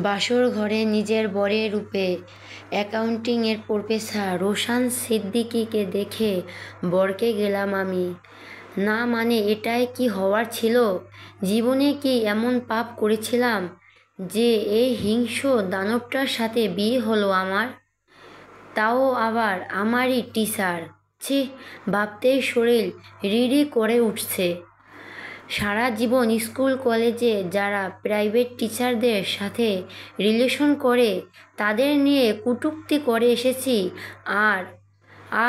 বাসর ঘরে নিজের বরের রূপে অ্যাকাউন্টিংয়ের প্রফেসর রোশান সিদ্দিকীকে দেখে বরকে গেলাম আমি। না মানে এটাই কি হওয়ার ছিল? জীবনে কি এমন পাপ করেছিলাম যে এই হিংস্র দানবটার সাথে বিয়ে হলো আমার? তাও আবার আমারই টিচার। ছি, ভাবতেই শরীর রিরি করে উঠছে। সারা জীবন স্কুল কলেজে যারা প্রাইভেট টিচারদের সাথে রিলেশন করে তাদের নিয়ে কটূক্তি করে এসেছি, আর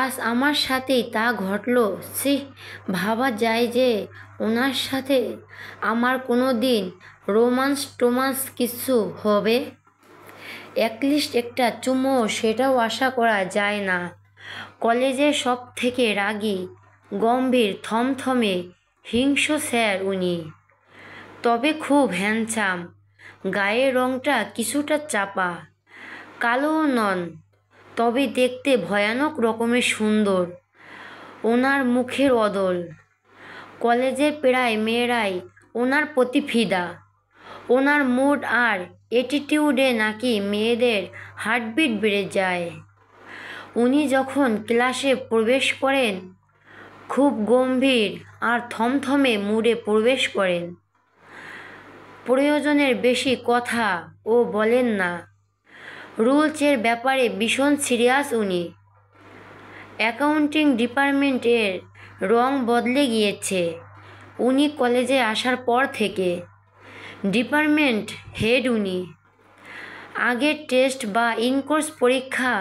আজ আমার সাথেই তা ঘটলো। ছি, ভাবা যায় যে ওনার সাথে আমার কোনো দিন রোমান্স কিছু হবে? অ্যাটলিস্ট একটা চুমো, সেটাও আশা করা যায় না। কলেজের সব থেকে রাগী, গম্ভীর, থমথমে, হিংস্র স্যার উনি। তবে খুব হ্যান্ডসাম। গায়ের রংটা কিছুটা চাপা, কালোও নন, তবে দেখতে ভয়ানক রকমের সুন্দর। ওনার মুখের অদল। কলেজের প্রায় মেয়েরাই ওনার প্রতি ফিদা। ওনার মুড আর অ্যাটিটিউডে নাকি মেয়েদের হার্টবিট বেড়ে যায়। উনি যখন ক্লাসে প্রবেশ করেন খুব গম্ভীর আর থমথমে মুডে প্রবেশ করেন। প্রয়োজনের বেশি কথা ও বলেন না। রুলসের ব্যাপারে ভীষণ সিরিয়াস উনি। অ্যাকাউন্টিং ডিপার্টমেন্টের রং বদলে গিয়েছে উনি কলেজে আসার পর থেকে। ডিপার্টমেন্ট হেড উনি। আগে টেস্ট বা ইনকোর্স পরীক্ষা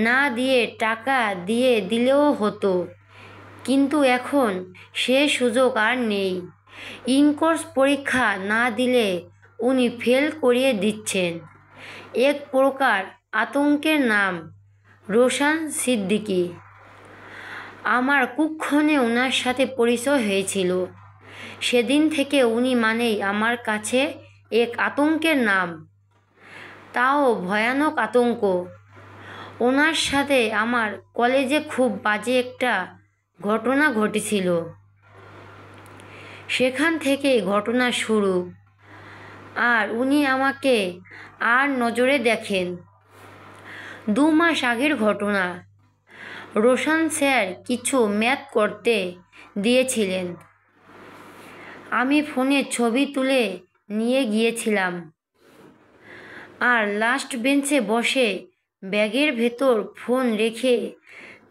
না দিয়ে টাকা দিয়ে দিলেও হতো, কিন্তু এখন সে সুযোগ আর নেই। ইনকোর্স পরীক্ষা না দিলে উনি ফেল করিয়ে দিচ্ছেন। এক প্রকার আতঙ্কের নাম রোশান সিদ্দিকী। আমার কুক্ষণে ওনার সাথে পরিচয় হয়েছিল। সেদিন থেকে উনি মানেই আমার কাছে এক আতঙ্কের নাম, তাও ভয়ানক আতঙ্ক। ওনার সাথে আমার কলেজে খুব বাজে একটা ঘটনা ঘটেছিল। সেখান থেকে ঘটনা শুরু। আর উনি আমাকে আর নজরে দেখেন। 2 মাস আগের ঘটনা। রোশান স্যার কিছু ম্যাথ করতে দিয়েছিলেন। আমি ফোনে ছবি তুলে নিয়ে গিয়েছিলাম আর লাস্ট বেঞ্চে বসে ব্যাগের ভেতর ফোন রেখে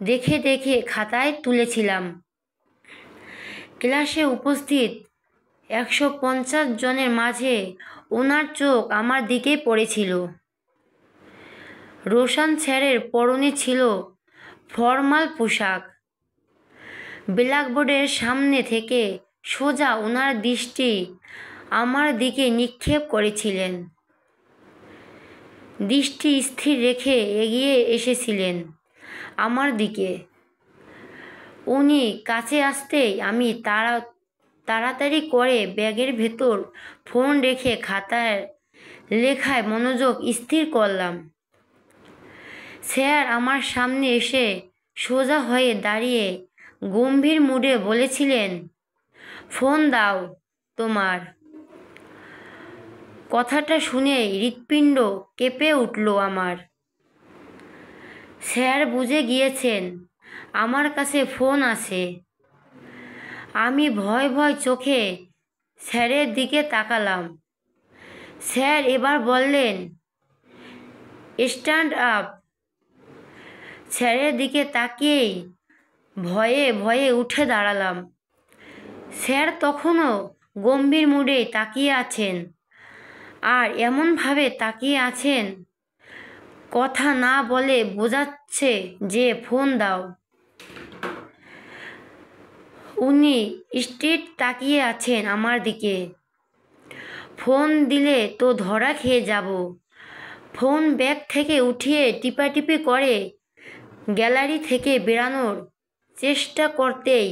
দেখে দেখে খাতায় তুলেছিলাম। ক্লাসে উপস্থিত 150 জনের মাঝে ওনার চোখ আমার দিকে পড়েছিল। রোশান স্যারের পরনে ছিল ফর্মাল পোশাক। ব্ল্যাকবোর্ডের সামনে থেকে সোজা ওনার দৃষ্টি আমার দিকে নিক্ষেপ করেছিলেন। দৃষ্টি স্থির রেখে এগিয়ে এসেছিলেন আমার দিকে। উনি কাছে আসতেই আমি তাড়াতাড়ি করে ব্যাগের ভেতর ফোন রেখে খাতার লেখায় মনোযোগ স্থির করলাম। স্যার আমার সামনে এসে সোজা হয়ে দাঁড়িয়ে গম্ভীর মুডে বলেছিলেন, ফোন দাও তোমার। কথাটা শুনে হৃৎপিণ্ড কেঁপে উঠল আমার। স্যার বুঝে গিয়েছেন আমার কাছে ফোন আছে। আমি ভয় ভয় চোখে স্যারের দিকে তাকালাম। স্যার এবার বললেন, স্ট্যান্ড আপ। স্যারের দিকে তাকিয়েই ভয়ে ভয়ে উঠে দাঁড়ালাম। স্যার তখনও গম্ভীর মুডে তাকিয়ে আছেন, আর এমনভাবে তাকিয়ে আছেন কথা না বলে বোঝাচ্ছে যে ফোন দাও। উনি স্ট্রেট তাকিয়ে আছেন আমার দিকে। ফোন দিলে তো ধরা খেয়ে যাব। ফোন ব্যাগ থেকে উঠিয়ে টিপাটিপি করে গ্যালারি থেকে বেরানোর চেষ্টা করতেই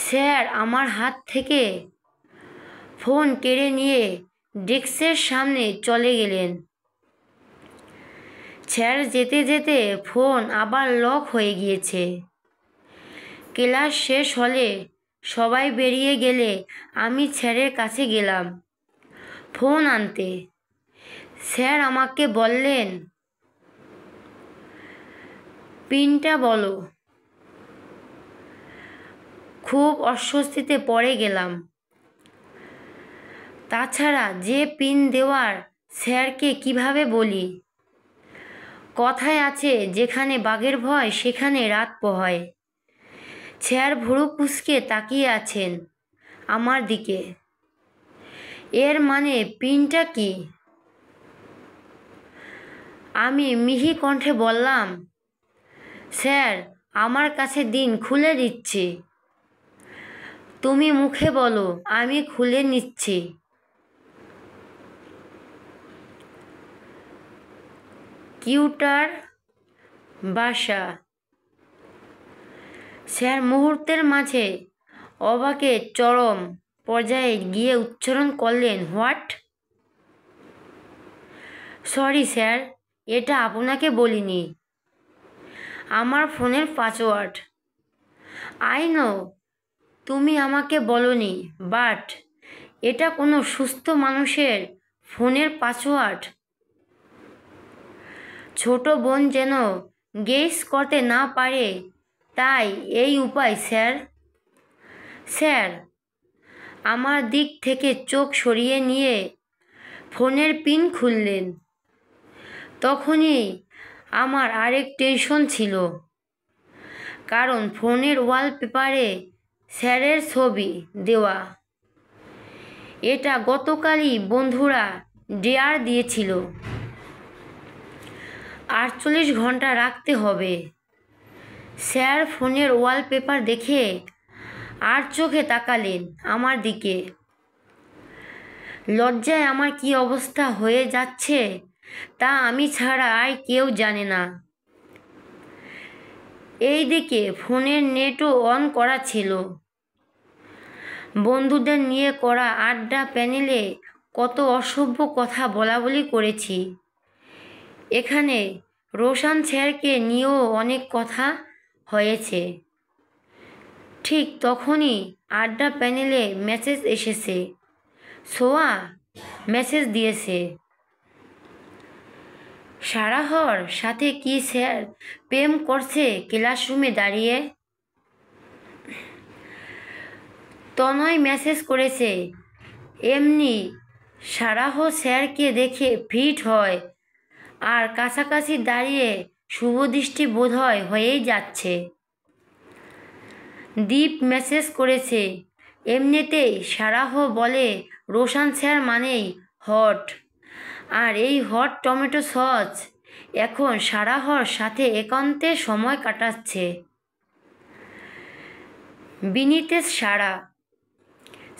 স্যার আমার হাত থেকে ফোন কেড়ে নিয়ে ডেস্কের সামনে চলে গেলেন। স্যার যেতে যেতে ফোন আবার লক হয়ে গিয়েছে। ক্লাস শেষ হলে সবাই বেরিয়ে গেলে আমি স্যারের কাছে গেলাম ফোন আনতে। স্যার আমাকে বললেন, পিনটা বলো। খুব অস্বস্তিতে পড়ে গেলাম। তাছাড়া যে পিন দেওয়ার স্যারকে কিভাবে বলি? কথায় আছে, যেখানে বাঘের ভয় সেখানে রাত পোহায়। স্যার ভুরু কুঁচকে তাকিয়ে আছেন আমার দিকে। এর মানে পিনটা কি? আমি মিহি কণ্ঠে বললাম, স্যার আমার কাছে দিন, খুলে দিচ্ছি। তুমি মুখে বলো, আমি খুলে নিচ্ছি। কিউটার বাসা। স্যার মুহূর্তের মাঝে অবাকে চরম পর্যায়ে গিয়ে উচ্চারণ করলেন, হোয়াট? সরি স্যার, এটা আপনাকে বলিনি। আমার ফোনের পাসওয়ার্ড। আই নো তুমি আমাকে বলনি, বাট এটা কোনো সুস্থ মানুষের ফোনের পাসওয়ার্ড। ছোট বোন যেন গেস করতে না পারে, তাই এই উপায় স্যার। স্যার আমার দিক থেকে চোখ সরিয়ে নিয়ে ফোনের পিন খুললেন। তখনই আমার আরেক টেনশন ছিল, কারণ ফোনের ওয়ালপেপারে স্যারের ছবি দেওয়া। এটা গতকালই বন্ধুরা ডেয়ার দিয়েছিল, 48 ঘন্টা রাখতে হবে। স্যার ফোনের ওয়ালপেপার দেখে আর চোখে তাকালেন আমার দিকে। লজ্জায় আমার কি অবস্থা হয়ে যাচ্ছে তা আমি ছাড়া আর কেউ জানে না। এইদিকে ফোনের নেটও অন করা ছিল। বন্ধুদের নিয়ে করা আড্ডা প্যানেলে কত অসভ্য কথা বলাবলি করেছি। এখানে রোশান স্যারকে নিয়েও অনেক কথা হয়েছে। ঠিক তখনই আড্ডা প্যানেলে মেসেজ এসেছে। সোয়া মেসেজ দিয়েছে, সারাহর সাথে কি স্যার প্রেম করছে ক্লাসরুমে দাঁড়িয়ে? তনয় মেসেজ করেছে, এমনি সারাহ স্যারকে দেখে ফিট হয় আর কাছাকাছি দাঁড়িয়ে শুভদৃষ্টি বোধহয় হয়েই যাচ্ছে। দীপ মেসেজ করেছে, এমনিতেই সারাহ বলে রোশান স্যার মানেই হট, আর এই হট টমেটো সস এখন সারাহর সাথে একান্তে সময় কাটাচ্ছে। বিনীতেশ সারা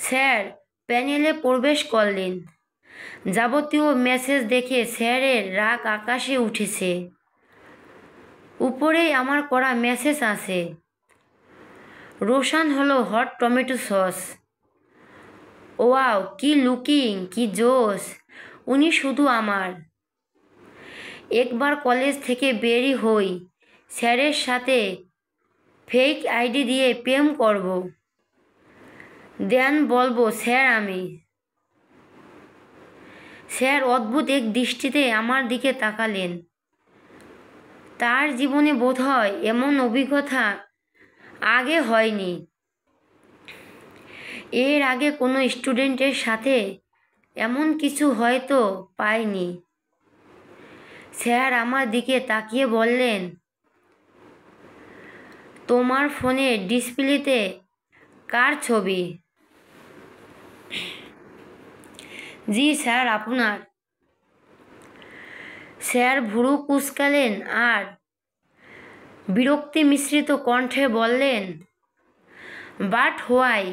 স্যার প্যানেলে প্রবেশ করলেন। যাবতীয় মেসেজ দেখে স্যারের রাগ আকাশে উঠেছে। উপরেই আমার করা মেসেজ আছে, রোশান হলো হট টমেটো সস। ওয়াও কি লুকিং, কি জোশ, উনি শুধু আমার। একবার কলেজ থেকে বেরি হই, স্যারের সাথে ফেক আইডি দিয়ে প্রেম করব, দেন বলবো স্যার আমি। স্যার অদ্ভুত এক দৃষ্টিতে আমার দিকে তাকালেন। তার জীবনে বোধহয় এমন অভিজ্ঞতা আগে হয়নি। এর আগে কোনো স্টুডেন্টের সাথে এমন কিছু হয়তো পাইনি। স্যার আমার দিকে তাকিয়ে বললেন, তোমার ফোনের ডিসপ্লেতে কার ছবি? জি স্যার, আপনার। স্যার ভুরু কুঁচকালেন আর বিরক্তি মিশ্রিত কণ্ঠে বললেন, বাট হোয়াই?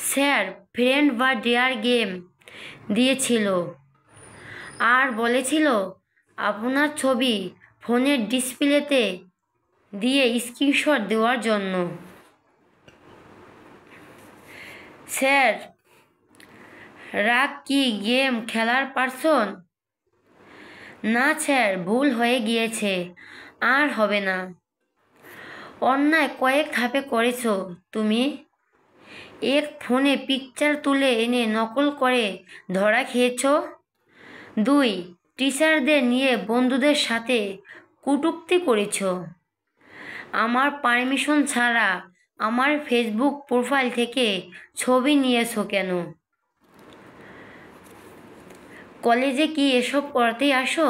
স্যার ফ্রেন্ড বা ডেয়ার গেম দিয়েছিল আর বলেছিল আপনার ছবি ফোনের ডিসপ্লেতে দিয়ে স্ক্রিনশট দেওয়ার জন্য। স্যার রাগ কি গেম খেলার পার্সন? না স্যার, ভুল হয়ে গিয়েছে, আর হবে না। অন্যায় কয়েক ধাপে করেছো তুমি। এক ফোনে পিকচার তুলে এনে নকল করে ধরা খেয়েছ। 2 টিচারদের নিয়ে বন্ধুদের সাথে কটূক্তি করেছ। আমার পারমিশন ছাড়া আমার ফেসবুক প্রোফাইল থেকে ছবি নিয়েছো কেন? কলেজে কি এসব করতেই আসো?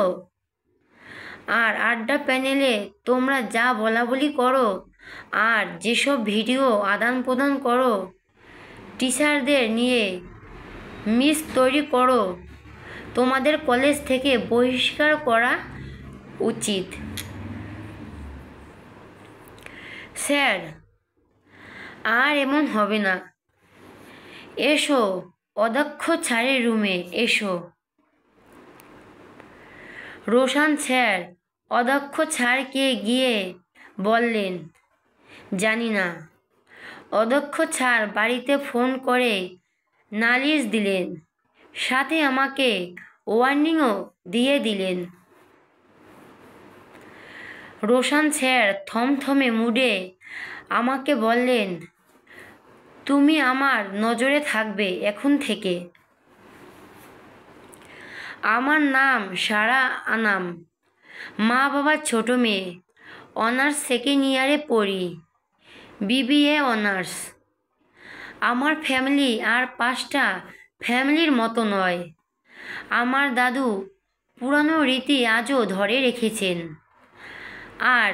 আর আড্ডা প্যানেলে তোমরা যা বলাবলি করো আর যেসব ভিডিও আদান প্রদান করো, টিচারদের নিয়ে মিস তৈরি করো, তোমাদের কলেজ থেকে বহিষ্কার করা উচিত। স্যার, আর এমন হবে না। এসো, অধ্যক্ষ স্যারের রুমে এসো। রোশান স্যার অধ্যক্ষ স্যারকে গিয়ে বললেন, জানি না। অধ্যক্ষ স্যার বাড়িতে ফোন করে নালিশ দিলেন, সাথে আমাকে ওয়ার্নিংও দিয়ে দিলেন। রোশান স্যার থমথমে মুডে আমাকে বললেন, তুমি আমার নজরে থাকবে এখন থেকে। আমার নাম সারা আনাম, মা বাবার ছোট মেয়ে, অনার্স সেকেন্ড ইয়ারে পড়ি, বিবিএ অনার্স। আমার ফ্যামিলি আর 5টা ফ্যামিলির মতো নয়। আমার দাদু পুরানো রীতি আজও ধরে রেখেছেন, আর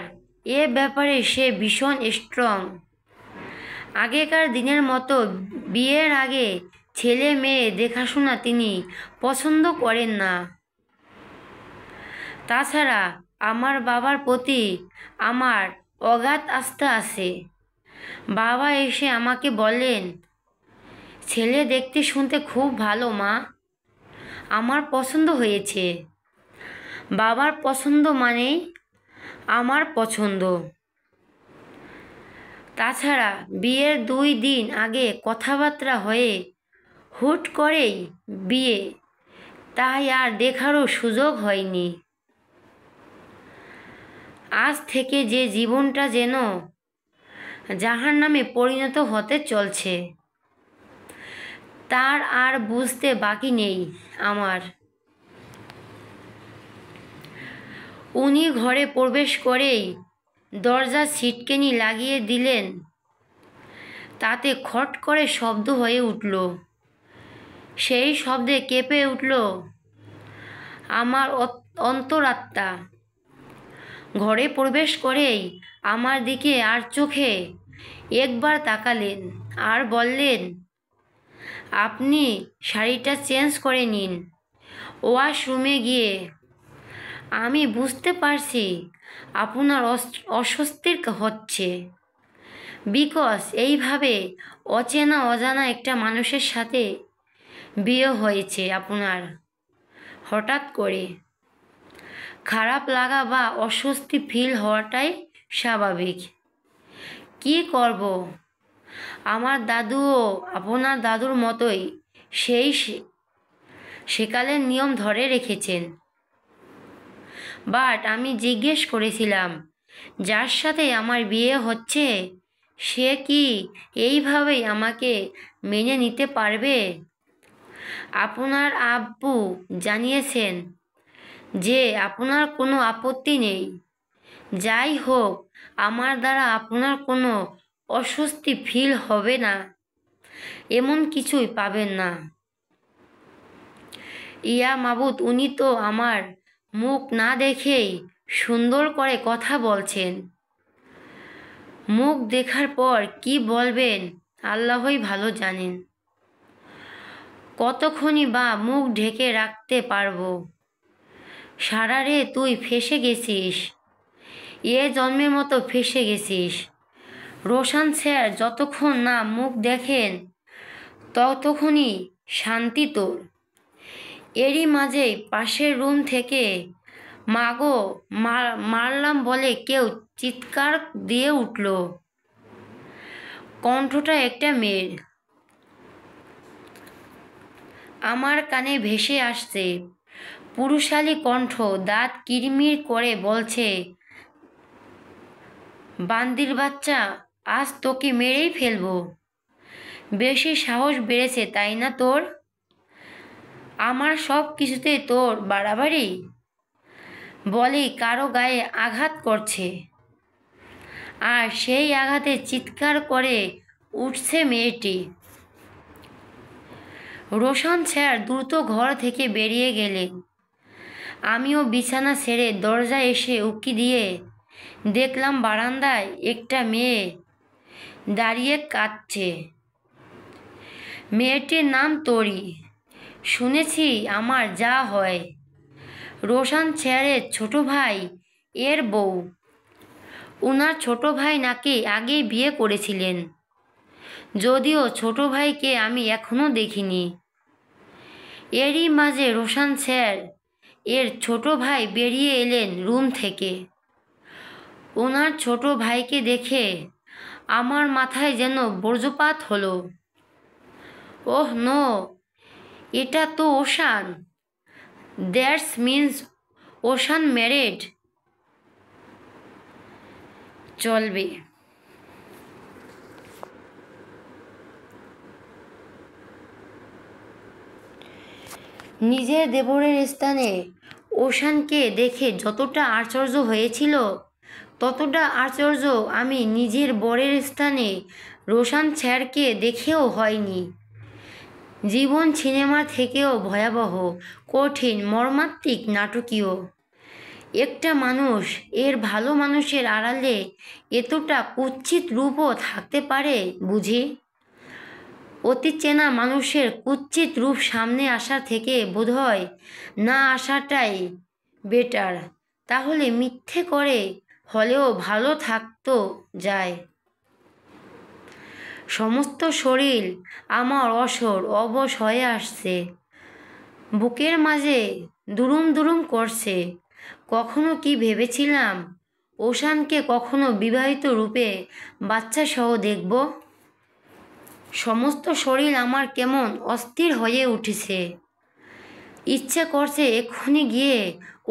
এ ব্যাপারে সে ভীষণ স্ট্রং। আগেকার দিনের মতো বিয়ের আগে ছেলে মেয়ে দেখাশোনা তিনি পছন্দ করেন না। তাছাড়া আমার বাবার প্রতি আমার অগাধ আস্থা আছে। বাবা এসে আমাকে বললেন, ছেলে দেখতে শুনতে খুব ভালো মা, আমার পছন্দ হয়েছে। বাবার পছন্দ মানেই আমার পছন্দ। তাছাড়া বিয়ের 2 দিন আগে কথাবার্তা হয়ে হুট করেই বিয়ে, তাই আর দেখারও সুযোগ হয়নি। আজ থেকে যে জীবনটা যেন জাহান্নামে পরিণত হতে চলছে, তার আর বুঝতে বাকি নেই আমার। উনি ঘরে প্রবেশ করেই দরজার ছিটকেনি লাগিয়ে দিলেন। তাতে খট করে শব্দ হয়ে উঠল। সেই শব্দে কেঁপে উঠল আমার অন্তরাত্মা। ঘরে প্রবেশ করেই আমার দিকে আর চোখে একবার তাকালেন আর বললেন, আপনি শাড়িটা চেঞ্জ করে নিন ওয়াশরুমে গিয়ে। আমি বুঝতে পারছি আপনার অস্বস্তির হচ্ছে, বিকজ এইভাবে অচেনা অজানা একটা মানুষের সাথে বিয়ে হয়েছে আপনার। হঠাৎ করে খারাপ লাগা বা অস্বস্তি ফিল হওয়াটাই স্বাভাবিক। কি করব, আমার দাদুও আপনার দাদুর মতোই সেই সেকালের নিয়ম ধরে রেখেছেন। বাট আমি জিজ্ঞেস করেছিলাম, যার সাথে আমার বিয়ে হচ্ছে সে কি এইভাবেই আমাকে মেনে নিতে পারবে? আপনার আব্বু জানিয়েছেন যে আপনার কোনো আপত্তি নেই। যাই হোক, আমার দ্বারা আপনার কোনো অস্বস্তি ফিল হবে না, এমন কিছুই পাবেন না। ইয়া মাবুদ, উনি তো আমার মুখ না দেখেই সুন্দর করে কথা বলছেন। মুখ দেখার পর কি বলবেন আল্লাহই ভালো জানেন। কতক্ষণই বা মুখ ঢেকে রাখতে পারবো। সারা রে, তুই ফেঁসে গেছিস, এ জন্মের মতো ফেঁসে গেছিস। রোশান স্যার যতক্ষণ না মুখ দেখেন ততক্ষণই শান্তি তোর। এরই মাঝেই পাশের রুম থেকে মাগো মারলাম বলে কেউ চিৎকার দিয়ে উঠল। কণ্ঠটা একটা মেয়ের। আমার কানে ভেসে আসছে পুরুষালী কণ্ঠ, দাঁত কিরমির করে বলছে, বান্দির বাচ্চা, আজ তোকে মেরেই ফেলবো। বেশি সাহস বেড়েছে তাই না তোর? আমার সব কিছুতে তোর বাড়াবাড়ি বলি কারো গায়ে আঘাত করছে, আর সেই আঘাতে চিৎকার করে উঠছে মেয়েটি। রোশন স্যার দ্রুত ঘর থেকে বেরিয়ে গেলেন। আমিও বিছানা ছেড়ে দরজায় এসে উকি দিয়ে দেখলাম বারান্দায় একটা মেয়ে দাঁড়িয়ে কাঁদছে। মেয়েটির নাম তরি। শুনেছি আমার যা হয় রোশন স্যারের ছোট ভাই এর বউ। ওনার ছোট ভাই নাকি আগেই বিয়ে করেছিলেন, যদিও ছোট ভাইকে আমি এখনো দেখিনি। এরই মাঝে রোশন স্যার এর ছোট ভাই বেরিয়ে এলেন রুম থেকে। ওনার ছোট ভাইকে দেখে আমার মাথায় যেন বজ্রপাত হলো। ওহ নো, এটা তো ocean. That's means ocean married. চলবে। নিজের দেবরের স্থানে ওশানকে দেখে যতটা আশ্চর্য হয়েছিল, ততটা আশ্চর্য আমি নিজের বরের স্থানে রোশন স্যারকে দেখেও হয়নি। জীবন সিনেমা থেকেও ভয়াবহ, কঠিন, মর্মান্তিক, নাটকীয়। একটা মানুষ এর ভালো মানুষের আড়ালে এতটা কুৎসিত রূপও থাকতে পারে বুঝি? অতি চেনা মানুষের কুৎসিত রূপ সামনে আসা থেকে বোধহয় না আসাটাই বেটার। তাহলে মিথ্যে করে হলেও ভালো থাকতো যায়। সমস্ত শরীর আমার অবশ হয়ে আসছে, বুকের মাঝে দুরুম দুরুম করছে। কখনো কি ভেবেছিলাম ওশানকে কখনো বিবাহিত রূপে বাচ্চা সহ দেখব? সমস্ত শরীর আমার কেমন অস্থির হয়ে উঠেছে। ইচ্ছে করছে এক্ষুনি গিয়ে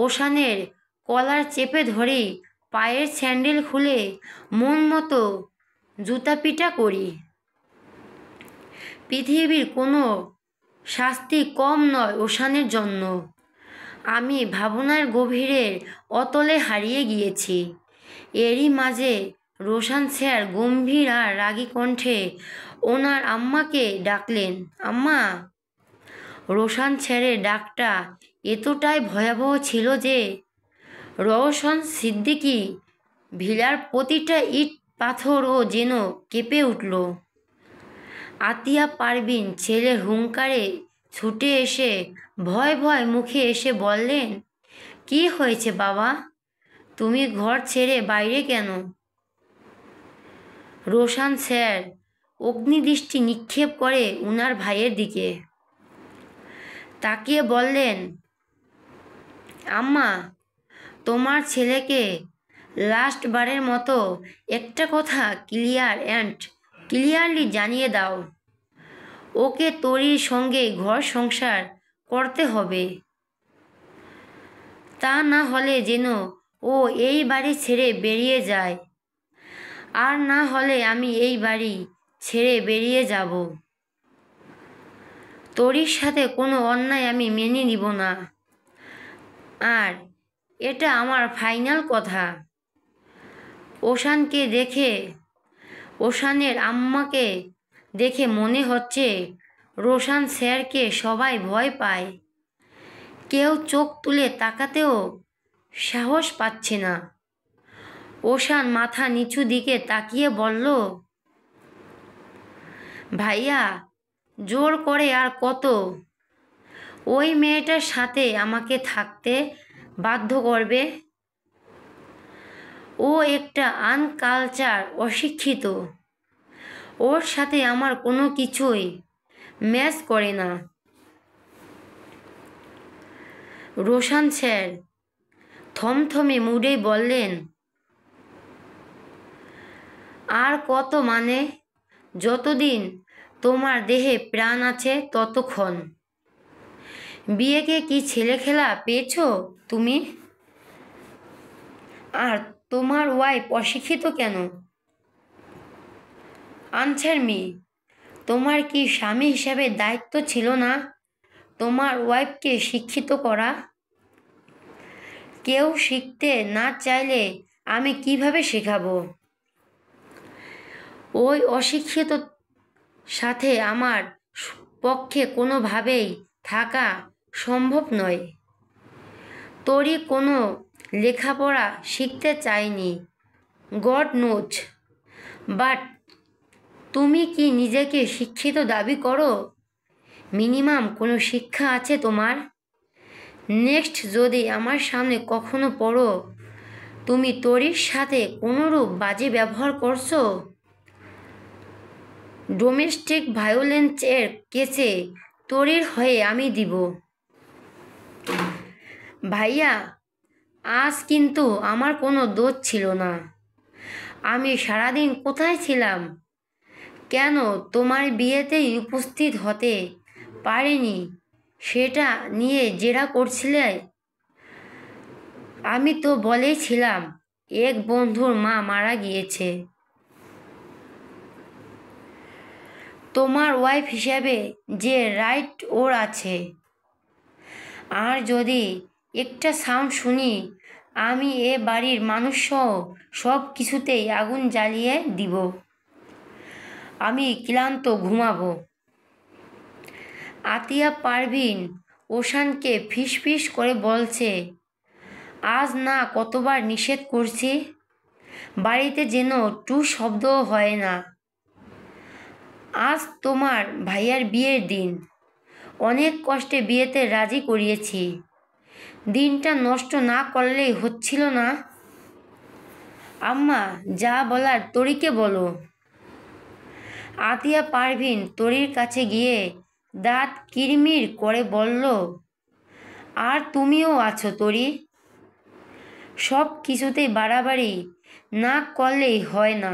ওশানের কলার চেপে ধরে পায়ের স্যান্ডেল খুলে মন মতো জুতা পিটা করি। পৃথিবীর কোনো শাস্তি কম নয় ওশানের জন্য। আমি ভাবনার গভীরের অতলে হারিয়ে গিয়েছি। এরই মাঝে রোশন স্যার গম্ভীর আর রাগী কণ্ঠে ওনার আম্মাকে ডাকলেন। আম্মা! রোশন স্যারের ডাকটা এতটাই ভয়াবহ ছিল যে রওশন সিদ্দিকী ভিলার প্রতিটা ইট পাথরও যেন কেঁপে উঠল। আতিয়া পারভিন ছেলের হুঙ্কারে ছুটে এসে ভয় ভয় মুখে এসে বললেন, কি হয়েছে বাবা? তুমি ঘর ছেড়ে বাইরে কেন? রোশন স্যার অগ্নিদৃষ্টি নিক্ষেপ করে উনার ভাইয়ের দিকে তাকিয়ে বললেন, আম্মা, তোমার ছেলেকে লাস্ট বারের মতো একটা কথা ক্লিয়ারলি জানিয়ে দাও। ওকে তরির সঙ্গে ঘর সংসার করতে হবে। তা না হলে যেন ও এই বাড়ি ছেড়ে বেরিয়ে যায়, আর না হলে আমি এই বাড়ি ছেড়ে বেরিয়ে যাব। তরির সাথে কোনো অন্যায় আমি মেনে নিব না, আর এটা আমার ফাইনাল কথা। ওশানের আম্মাকে দেখে মনে হচ্ছে রোশন স্যারকে সবাই ভয় পায়। কেউ চোখ তুলে তাকাতেও সাহস পাচ্ছে না। ওশান মাথা নিচু দিকে তাকিয়ে বলল, ভাইয়া, জোর করে আর কত ওই মেয়েটার সাথে আমাকে থাকতে বাধ্য করবে? ও একটা আনকালচার, অশিক্ষিত। ওর সাথে আমার কোনো কিছুই ম্যাচ করে না। রোশন স্যার থমথমে মুডে বললেন, আর কত মানে? যতদিন তোমার দেহে প্রাণ আছে ততক্ষণ। বিয়েকে কি ছেলে খেলা পেয়েছো তুমি? আর তোমার ওয়াইফ অশিক্ষিত কেন? Answer me. তোমার কি স্বামী হিসাবে দায়িত্ব ছিল না তোমার ওয়াইফকে শিক্ষিত করা? কেউ শিখতে না চাইলে আমি কিভাবে শেখাবো? ওই অশিক্ষিত সাথে আমার পক্ষে কোনোভাবেই থাকা সম্ভব নয়। তোরই কোনো লেখাপড়া শিখতে চাইনি, গড নোজ। বাট তুমি কি নিজেকে শিক্ষিত দাবি করো? মিনিমাম কোনো শিক্ষা আছে তোমার? নেক্সট যদি আমার সামনে কখনো পড়ো তুমি তোরির সাথে কোনোরূপ বাজে ব্যবহার করছো, ডোমেস্টিক ভায়োলেন্সের কেসে তোরির হয়ে আমি দিব। ভাইয়া, আজ কিন্তু আমার কোনো দোষ ছিল না। আমি সারাদিন কোথায় ছিলাম? কেন তোমার বিয়েতেই উপস্থিত হতে পারিনি সেটা নিয়ে জেরা করছিলে? আমি তো বলেছিলাম এক বন্ধুর মা মারা গিয়েছে। তোমার ওয়াইফ হিসেবে যে রাইট ওর আছে। আর যদি একটা সাউন্ড শুনি আমি এ বাড়ির মানুষসহ সব কিছুতেই আগুন জ্বালিয়ে দিব। আমি ক্লান্ত, ঘুমাবো। আতিয়া পারভিন ওশানকে ফিসফিস করে বলছে, আজ না কতবার নিষেধ করছি, বাড়িতে যেন টু শব্দও হয় না। আজ তোমার ভাইয়ার বিয়ের দিন, অনেক কষ্টে বিয়েতে রাজি করিয়েছি, দিনটা নষ্ট না করলেই হচ্ছিল না। আম্মা, যা বলার তরিকে বলো। আতিয়া পারভিন তরির কাছে গিয়ে দাঁত কিরমির করে বলল, আর তুমিও আছো তরি, সব কিছুতেই বাড়াবাড়ি না করলেই হয় না।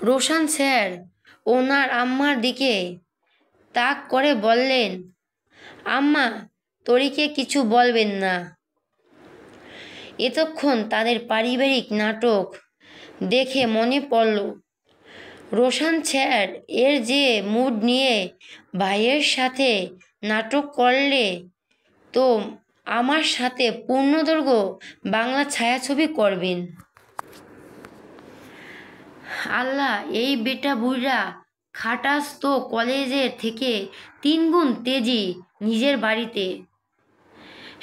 রোশান স্যার ওনার আম্মার দিকে তাক করে বললেন, আম্মা, তরিকে কিছু বলবেন না। এতক্ষণ তাদের পারিবারিক নাটক দেখে মনে পড়ল, রোশান স্যার এর যে মুড নিয়ে ভাইয়ের সাথে নাটক করলে তো আমার সাথে পূর্ণদৈর্ঘ্য বাংলা ছায়াছবি করবেন। আল্লাহ, এই বেটা বুইড়া খাটাস তো কলেজের থেকে 3 গুণ তেজি নিজের বাড়িতে।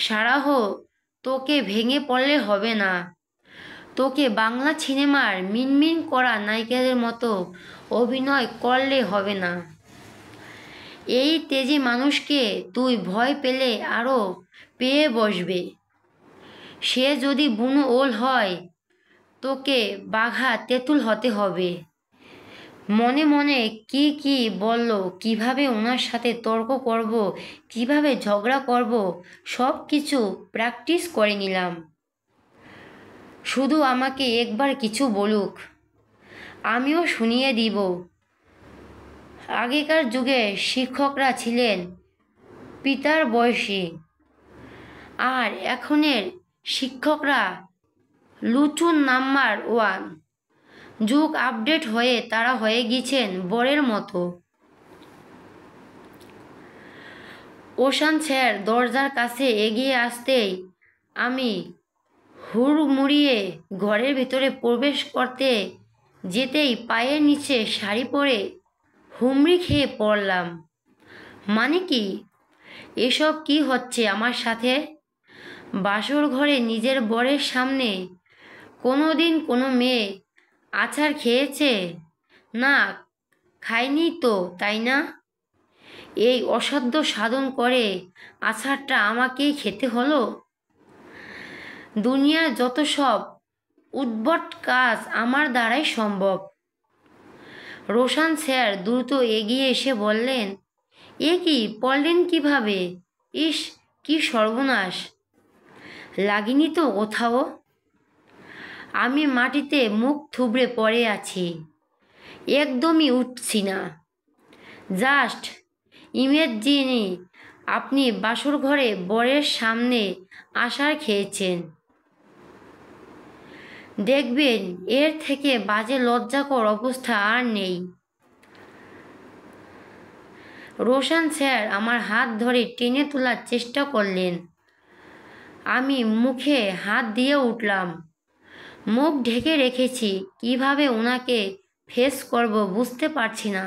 সারাহ, তোকে ভেঙে পড়লে হবে না। তোকে বাংলা সিনেমার মিনমিন করা নায়িকাদের মতো অভিনয় করলে হবে না। এই তেজি মানুষকে তুই ভয় পেলে আরও পেয়ে বসবে। সে যদি বুনো ওল হয় তোকে বাঘা তেঁতুল হতে হবে। মনে মনে কি কি বলল, কিভাবে ওনার সাথে তর্ক করব, কিভাবে ঝগড়া করব, সব কিছু প্র্যাকটিস করে নিলাম। শুধু আমাকে একবার কিছু বলুক, আমিও শুনিয়ে দিব। আগেকার যুগে শিক্ষকরা ছিলেন পিতার বয়সী, আর এখনের শিক্ষকরা লুচুন নাম্বার 1। যুগ আপডেট হয়ে তারা হয়ে গিয়েছেন বরের মতো। ওশান স্যার দরজার কাছে এগিয়ে আসতেই আমি হুড়মুড়িয়ে ঘরের ভিতরে প্রবেশ করতে যেতেই পায়ের নিচে শাড়ি পরে হুমড়ি খেয়ে পড়লাম। মানে কি এসব কি হচ্ছে আমার সাথে? বাসর ঘরে নিজের বরের সামনে কোনো দিন কোনো মেয়ে আছাড় খেয়েছে? না, খায়নি তো, তাই না? এই অসাধ্য সাধন করে আছাড়টা আমাকেই খেতে হলো। দুনিয়ার যত সব উদ্ভট কাজ আমার দ্বারাই সম্ভব। রোশান স্যার দ্রুত এগিয়ে এসে বললেন, এ কি, পড়লেন কিভাবে? ইস, কি সর্বনাশ, লাগেনি তো কোথাও? আমি মাটিতে মুখ থুবড়ে পড়ে আছি, একদমই উঠছি না। জাস্ট ইমেজিনি আপনি বাসর ঘরে বরের সামনে আছাড় খেয়েছেন। দেখবেন এর থেকে বাজে লজ্জাকর অবস্থা আর নেই। রোশান স্যার আমার হাত ধরে টেনে তোলার চেষ্টা করলেন। আমি মুখে হাত দিয়ে উঠলাম। মুখ ঢেকে রেখেছি, কিভাবে ওনাকে ফেস করব বুঝতে পারছি না।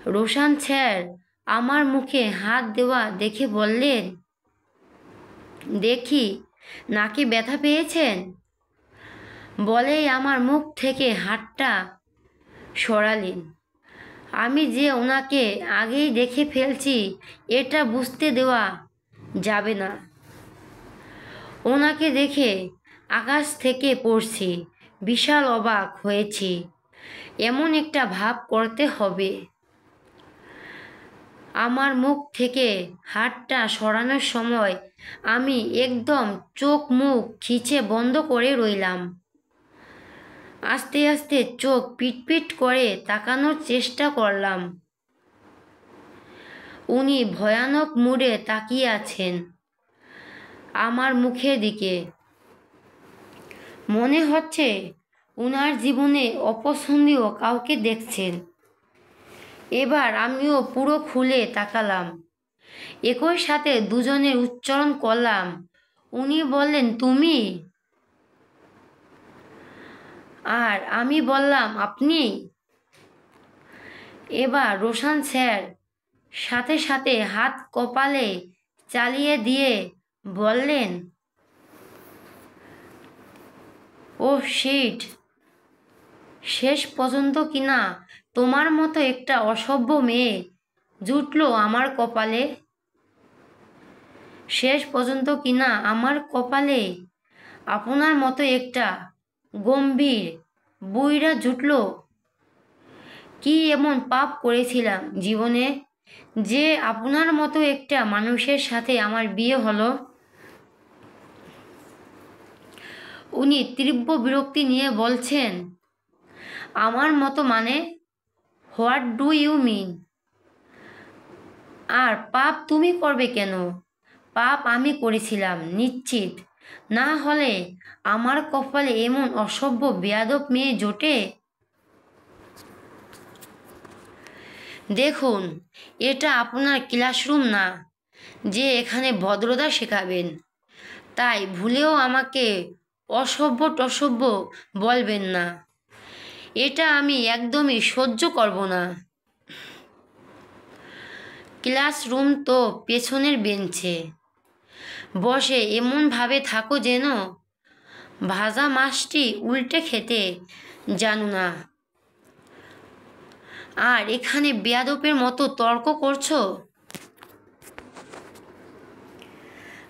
রোশান স্যার আমার মুখে হাত দেওয়া দেখে বললেন, দেখি নাকি ব্যথা পেয়েছেন? বলেই আমার মুখ থেকে হাতটা সরালেন। আমি যে ওনাকে আগেই দেখে ফেলছি এটা বুঝতে দেওয়া যাবে না। ওনাকে দেখে আকাশ থেকে পড়ছি, বিশাল অবাক হয়েছি। এমন একটা ভাব করতে হবে। আমার মুখ থেকে হাতটা সরানোর সময় আমি একদম চোখ মুখ খিচে বন্ধ করে রইলাম। আস্তে আস্তে চোখ পিটপিট করে তাকানোর চেষ্টা করলাম। উনি ভয়ানক মুডে তাকিয়ে আছেন আমার মুখের দিকে। মনে হচ্ছে উনার জীবনে অপছন্দীয় কাউকে দেখছেন। এবার আমিও পুরো খুলে তাকালাম। একই সাথে দুজনের উচ্চারণ করলাম। উনি বললেন, তুমি? আর আমি বললাম, আপনি? এবার রোশান স্যার সাথে সাথে হাত কপালে চালিয়ে দিয়ে বললেন, ও শিট, শেষ পর্যন্ত কিনা তোমার মতো একটা অসভ্য মেয়ে জুটলো আমার কপালে। শেষ পর্যন্ত কিনা আমার কপালে আপনার মতো একটা গম্ভীর বুইড়া জুটলো। কি এমন পাপ করেছিলাম জীবনে যে আপনার মতো একটা মানুষের সাথে আমার বিয়ে হলো? উনি তীব্র বিরক্তি নিয়ে বলছেন, আমার মতো মানে? What do you mean? আর পাপ তুমি করবে কেন? পাপ আমি করেছিলাম নিশ্চিত, না হলে আমার কপালে এমন অসভ্য বেয়াদব মেয়ে জোটে? দেখুন, এটা আপনার ক্লাসরুম না যে এখানে ভদ্রতা শেখাবেন। তাই ভুলেও আমাকে অসভ্য টসভ্য বলবেন না। এটা আমি একদমই সহ্য করব না। ক্লাসরুম তো পেছনের বেঞ্চে বসে এমনভাবে থাকো যেন ভাজা মাছটি উল্টে খেতে জানো না। আর এখানে বেয়াদবের মতো তর্ক করছো।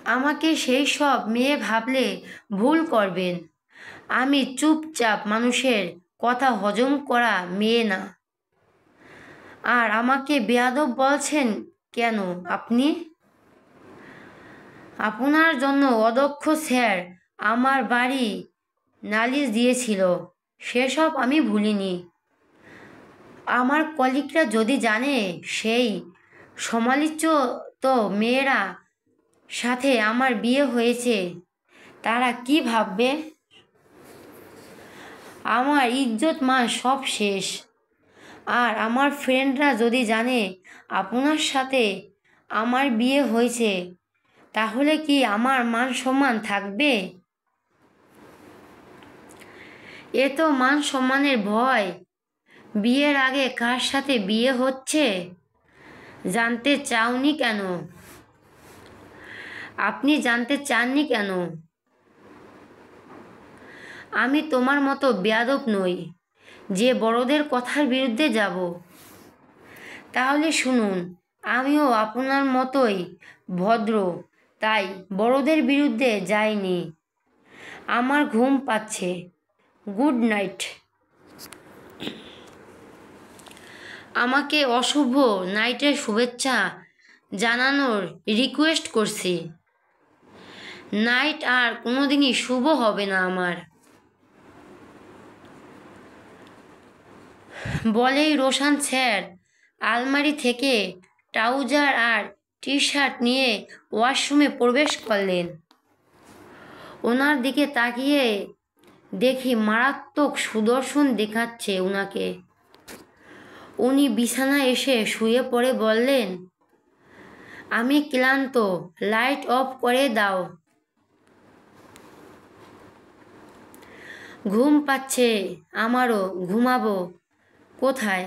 আমাকে সেই সব মেয়ে ভাবলে ভুল করবেন। আমি চুপচাপ মানুষের কথা হজম করা মেয়ে না। আর আমাকে বেয়াদব বলছেন কেন আপনি? আপনার জন্য অদক্ষ স্যার আমার বাড়ি নালিশ দিয়েছিল, সেসব আমি ভুলিনি। আমার কলিগরা যদি জানে সেই সমালোচিত মেয়েরা সাথে আমার বিয়ে হয়েছে, তারা কি ভাববে? আমার ইজ্জত মান সব শেষ। আর আমার ফ্রেন্ডরা যদি জানে আপনার সাথে আমার বিয়ে হয়েছে, তাহলে কি আমার মান সম্মান থাকবে? এ তো মান সম্মানের ভয়। বিয়ের আগে কার সাথে বিয়ে হচ্ছে জানতে চাওনি কেন? আপনি জানতে চাননি কেন? আমি তোমার মতো বেয়াদব নই যে বড়দের কথার বিরুদ্ধে যাব। তাহলে শুনুন, আমিও আপনার মতোই ভদ্র, তাই বড়দের বিরুদ্ধে যাইনি। আমার ঘুম পাচ্ছে। Good night. আমাকে অশুভ নাইটের শুভেচ্ছা জানানোর রিকোয়েস্ট করছি। নাইট আর কোনোদিনই শুভ হবে না আমার। বলেই রোশান স্যার আলমারি থেকে ট্রাউজার আর টি শার্ট নিয়ে ওয়াশরুমে প্রবেশ করলেন। ওনার দিকে তাকিয়ে দেখি মারাত্মক সুদর্শন দেখাচ্ছে উনাকে। উনি বিছানায় এসে শুয়ে পড়ে বললেন, আমি ক্লান্ত, লাইট অফ করে দাও। ঘুম পাচ্ছে আমারও, ঘুমাবো কোথায়?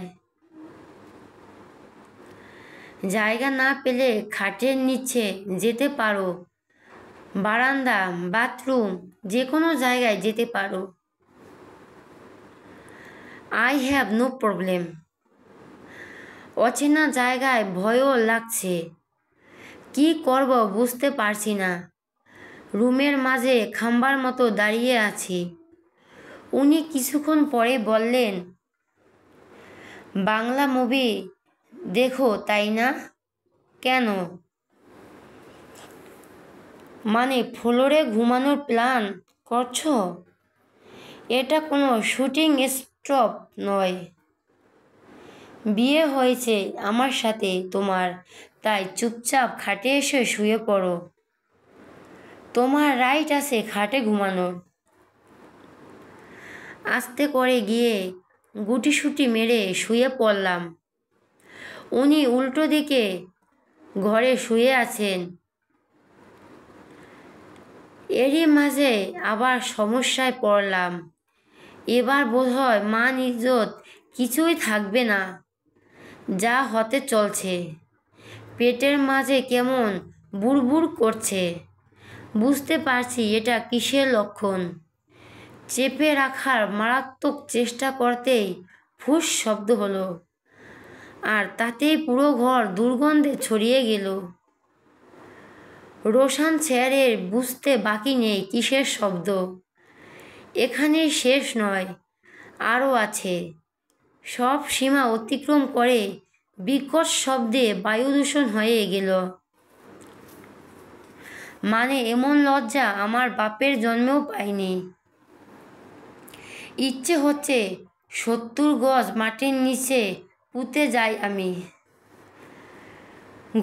জায়গা না পেলে খাটের নিচে যেতে পারো, বারান্দা, বাথরুম, যে কোনো জায়গায় যেতে পারো। I have no problem. অচেনা জায়গায় ভয়ও লাগছে, কি করব বুঝতে পারছি না। রুমের মাঝে খাম্বার মতো দাঁড়িয়ে আছি। উনি কিছুক্ষণ পরে বললেন, বাংলা মুভি দেখো তাই না? কেন? মানে ফ্লোরে ঘুমানোর প্ল্যান করছো? এটা কোনো শুটিং স্টপ নয়। বিয়ে হয়েছে আমার সাথে তোমার, তাই চুপচাপ খাটে এসে শুয়ে পড়ো। তোমার রাইট আছে খাটে ঘুমানোর। আস্তে করে গিয়ে গুটিসুটি মেরে শুয়ে পড়লাম। উনি উল্টো দিকে ঘরে শুয়ে আছেন। এরই মাঝে আবার সমস্যায় পড়লাম। এবার বোধহয় মান ইজ্জত কিছুই থাকবে না। যা হতে চলছে, পেটের মাঝে কেমন বুড়বুড় করছে। বুঝতে পারছি এটা কিসের লক্ষণ। চেপে রাখার মারাত্মক চেষ্টা করতেই ফুস শব্দ হলো, আর তাতেই পুরো ঘর দুর্গন্ধে ছড়িয়ে গেল। রোশান স্যারের বুঝতে বাকি নেই কিসের শব্দ। এখানেই শেষ নয়, আরও আছে। সব সীমা অতিক্রম করে বিকট শব্দে বায়ু দূষণ হয়ে গেল। মানে এমন লজ্জা আমার বাপের জন্মেও পাইনি। ইচ্ছে হচ্ছে 70 গজ মাটির নিচে পুঁতে যাই আমি।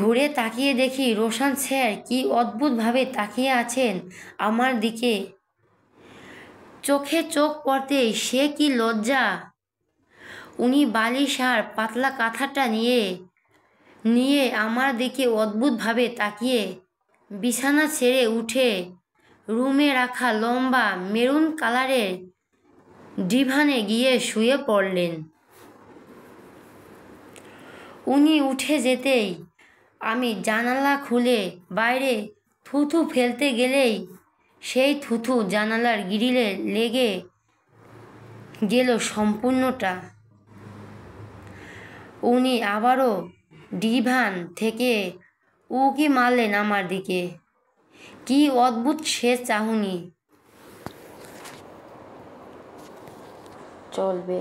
ঘুরে তাকিয়ে দেখি রোশান স্যার কি অদ্ভুতভাবে তাকিয়ে আছেন আমার দিকে। চোখে চোখ পড়তেই সে কি লজ্জা। উনি বালিশ আর পাতলা কাঁথাটা নিয়ে আমার দিকে অদ্ভুতভাবে তাকিয়ে বিছানা ছেড়ে উঠে রুমে রাখা লম্বা মেরুন কালারের ডিভানে গিয়ে শুয়ে পড়লেন। উনি উঠে যেতেই আমি জানালা খুলে বাইরে থুথু ফেলতে গেলেই সেই থুথু জানালার গ্রিলে লেগে গেল সম্পূর্ণটা। উনি আবারও ডিভান থেকে উকি মারলেন আমার দিকে। কি অদ্ভুত সে চাহনি। চলবে।